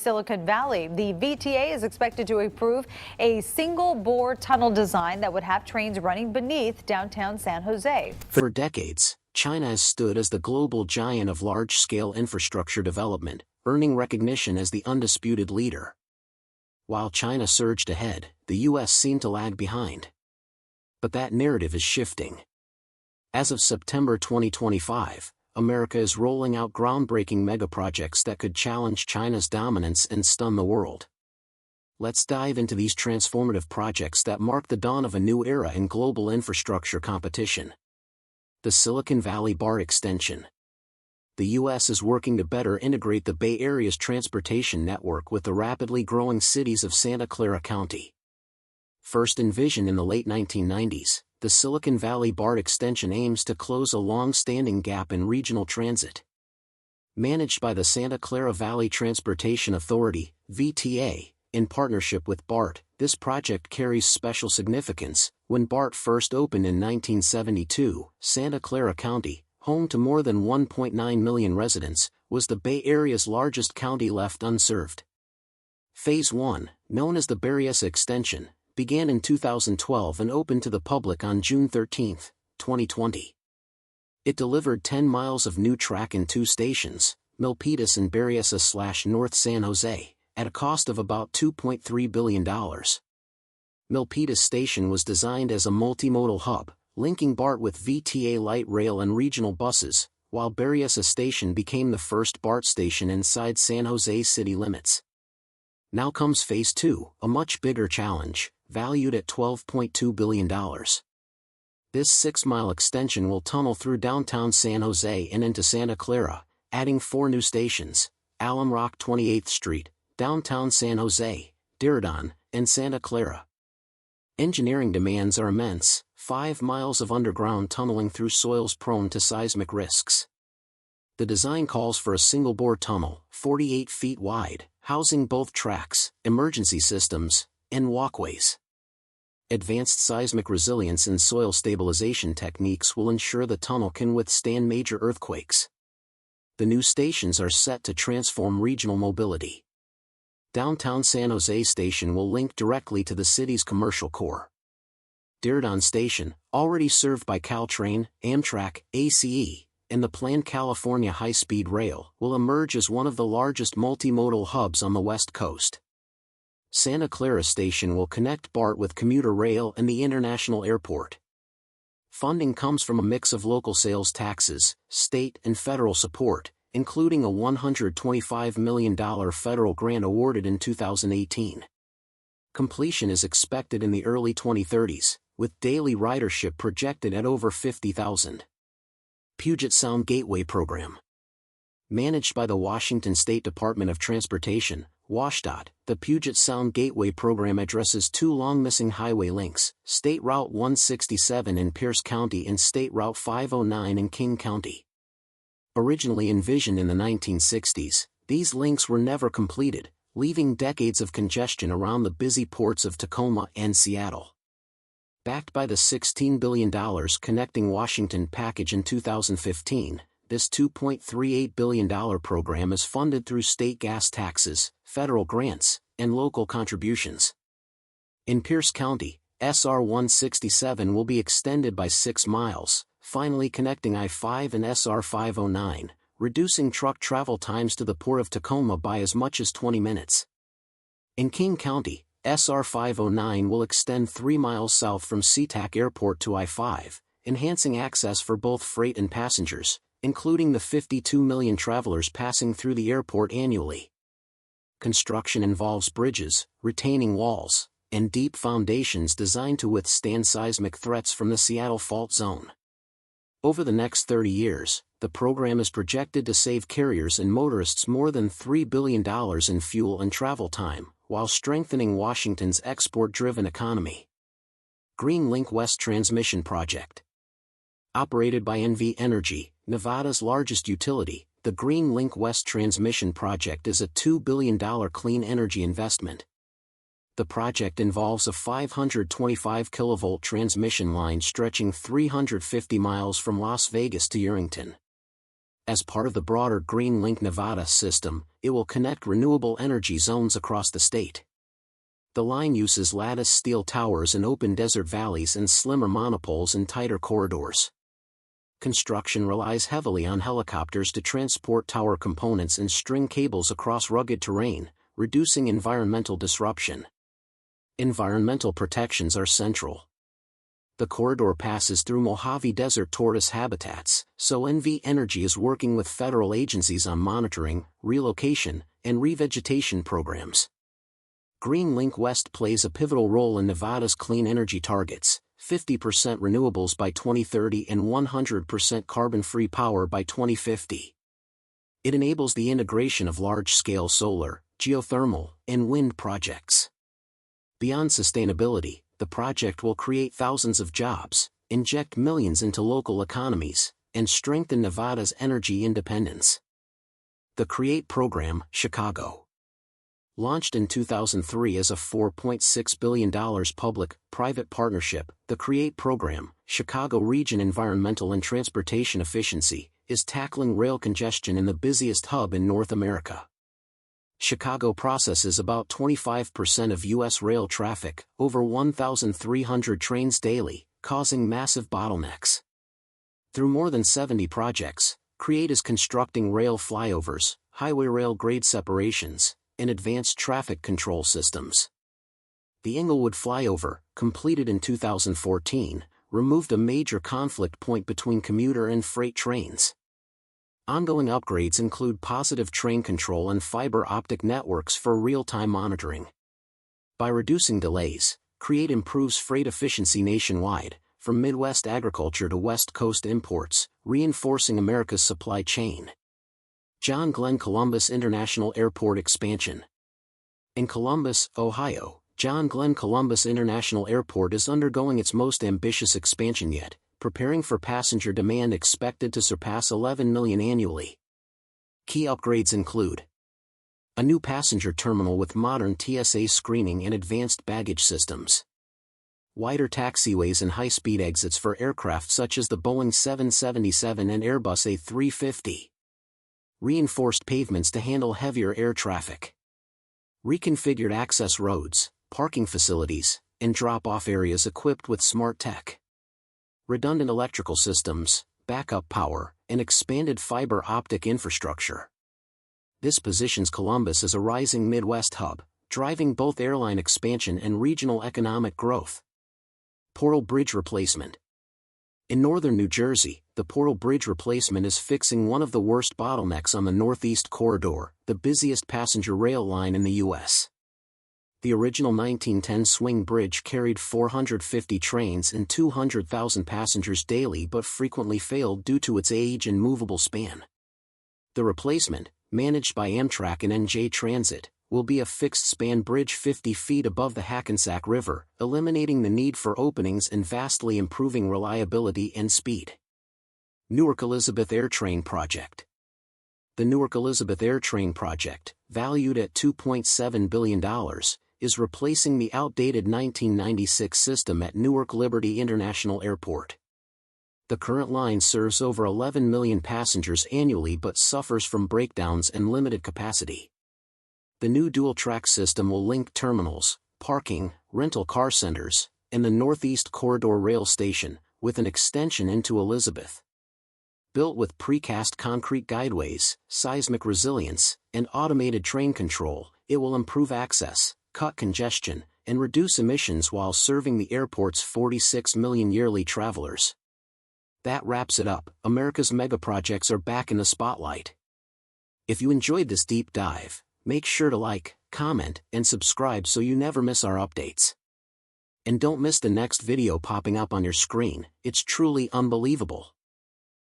Silicon Valley. The VTA is expected to approve a single-bore tunnel design that would have trains running beneath downtown San Jose. For decades, China has stood as the global giant of large-scale infrastructure development, earning recognition as the undisputed leader. While China surged ahead, the U.S. seemed to lag behind. But that narrative is shifting. As of September 2025, America is rolling out groundbreaking megaprojects that could challenge China's dominance and stun the world. Let's dive into these transformative projects that mark the dawn of a new era in global infrastructure competition. The Silicon Valley BART Extension. The U.S. is working to better integrate the Bay Area's transportation network with the rapidly growing cities of Santa Clara County. First envisioned in the late 1990s, the Silicon Valley BART Extension aims to close a long-standing gap in regional transit. Managed by the Santa Clara Valley Transportation Authority, VTA, in partnership with BART, this project carries special significance. When BART first opened in 1972, Santa Clara County, home to more than 1.9 million residents, was the Bay Area's largest county left unserved. Phase 1, known as the Berryessa Extension, began in 2012 and opened to the public on June 13, 2020. It delivered 10 miles of new track in 2 stations, Milpitas and Berryessa/North San Jose, at a cost of about $2.3 billion. Milpitas Station was designed as a multimodal hub, linking BART with VTA light rail and regional buses, while Berryessa Station became the first BART station inside San Jose city limits. Now comes Phase 2, a much bigger challenge, valued at $12.2 billion. This 6-mile extension will tunnel through downtown San Jose and into Santa Clara, adding 4 new stations: Alum Rock 28th Street, downtown San Jose, Diridon, and Santa Clara. Engineering demands are immense: 5 miles of underground tunneling through soils prone to seismic risks. The design calls for a single-bore tunnel, 48 feet wide, housing both tracks, emergency systems, and walkways. Advanced seismic resilience and soil stabilization techniques will ensure the tunnel can withstand major earthquakes. The new stations are set to transform regional mobility. Downtown San Jose Station will link directly to the city's commercial core. Diridon Station, already served by Caltrain, Amtrak, ACE, and the planned California High-Speed Rail, will emerge as one of the largest multimodal hubs on the West Coast. Santa Clara Station will connect BART with commuter rail and the international airport. Funding comes from a mix of local sales taxes, state and federal support, including a $125 million federal grant awarded in 2018. Completion is expected in the early 2030s, with daily ridership projected at over 50,000. Puget Sound Gateway Program. Managed by the Washington State Department of Transportation, WSDOT, the Puget Sound Gateway Program addresses 2 long-missing highway links: State Route 167 in Pierce County and State Route 509 in King County. Originally envisioned in the 1960s, these links were never completed, leaving decades of congestion around the busy ports of Tacoma and Seattle. Backed by the $16 billion Connecting Washington package in 2015, this $2.38 billion program is funded through state gas taxes, federal grants, and local contributions. In Pierce County, SR 167 will be extended by 6 miles, finally connecting I-5 and SR 509, reducing truck travel times to the Port of Tacoma by as much as 20 minutes. In King County, SR 509 will extend 3 miles south from SeaTac Airport to I-5, enhancing access for both freight and passengers, including the 52 million travelers passing through the airport annually. Construction involves bridges, retaining walls, and deep foundations designed to withstand seismic threats from the Seattle Fault Zone. Over the next 30 years, the program is projected to save carriers and motorists more than $3 billion in fuel and travel time, while strengthening Washington's export-driven economy. Green Link West Transmission Project. Operated by NV Energy, Nevada's largest utility, the Green Link West Transmission Project is a $2 billion clean energy investment. The project involves a 525 kilovolt transmission line stretching 350 miles from Las Vegas to Urington. As part of the broader Green Link Nevada system, it will connect renewable energy zones across the state. The line uses lattice steel towers in open desert valleys and slimmer monopoles in tighter corridors. Construction relies heavily on helicopters to transport tower components and string cables across rugged terrain, reducing environmental disruption. Environmental protections are central. The corridor passes through Mojave Desert tortoise habitats, so NV Energy is working with federal agencies on monitoring, relocation, and revegetation programs. Green Link West plays a pivotal role in Nevada's clean energy targets, 50% renewables by 2030 and 100% carbon-free power by 2050. It enables the integration of large-scale solar, geothermal, and wind projects. Beyond sustainability, the project will create thousands of jobs, inject millions into local economies, and strengthen Nevada's energy independence. The CREATE program, Chicago. Launched in 2003 as a $4.6 billion public-private partnership, the CREATE program, Chicago Region Environmental and Transportation Efficiency, is tackling rail congestion in the busiest hub in North America. Chicago processes about 25% of U.S. rail traffic, over 1,300 trains daily, causing massive bottlenecks. Through more than 70 projects, CREATE is constructing rail flyovers, highway rail grade separations, and advanced traffic control systems. The Inglewood flyover, completed in 2014, removed a major conflict point between commuter and freight trains. Ongoing upgrades include positive train control and fiber optic networks for real-time monitoring. By reducing delays, CREATE improves freight efficiency nationwide, from Midwest agriculture to West Coast imports, reinforcing America's supply chain. John Glenn Columbus International Airport expansion. In Columbus, Ohio, John Glenn Columbus International Airport is undergoing its most ambitious expansion yet, preparing for passenger demand expected to surpass 11 million annually. Key upgrades include a new passenger terminal with modern TSA screening and advanced baggage systems, wider taxiways and high-speed exits for aircraft such as the Boeing 777 and Airbus A350, reinforced pavements to handle heavier air traffic, reconfigured access roads, parking facilities, and drop-off areas equipped with smart tech, redundant electrical systems, backup power, and expanded fiber optic infrastructure. This positions Columbus as a rising Midwest hub, driving both airline expansion and regional economic growth. Portal Bridge replacement. In northern New Jersey, the Portal Bridge replacement is fixing one of the worst bottlenecks on the Northeast Corridor, the busiest passenger rail line in the U.S. The original 1910 swing bridge carried 450 trains and 200,000 passengers daily but frequently failed due to its age and movable span. The replacement, managed by Amtrak and NJ Transit, will be a fixed-span bridge 50 feet above the Hackensack River, eliminating the need for openings and vastly improving reliability and speed. Newark Elizabeth Air Train Project. The Newark Elizabeth Air Train Project, valued at $2.7 billion, is replacing the outdated 1996 system at Newark Liberty International Airport. The current line serves over 11 million passengers annually but suffers from breakdowns and limited capacity. The new dual-track system will link terminals, parking, rental car centers, and the Northeast Corridor Rail Station, with an extension into Elizabeth. Built with precast concrete guideways, seismic resilience, and automated train control, it will improve access, cut congestion, and reduce emissions while serving the airport's 46 million yearly travelers. That wraps it up. America's megaprojects are back in the spotlight. If you enjoyed this deep dive, make sure to like, comment, and subscribe so you never miss our updates. And don't miss the next video popping up on your screen, it's truly unbelievable.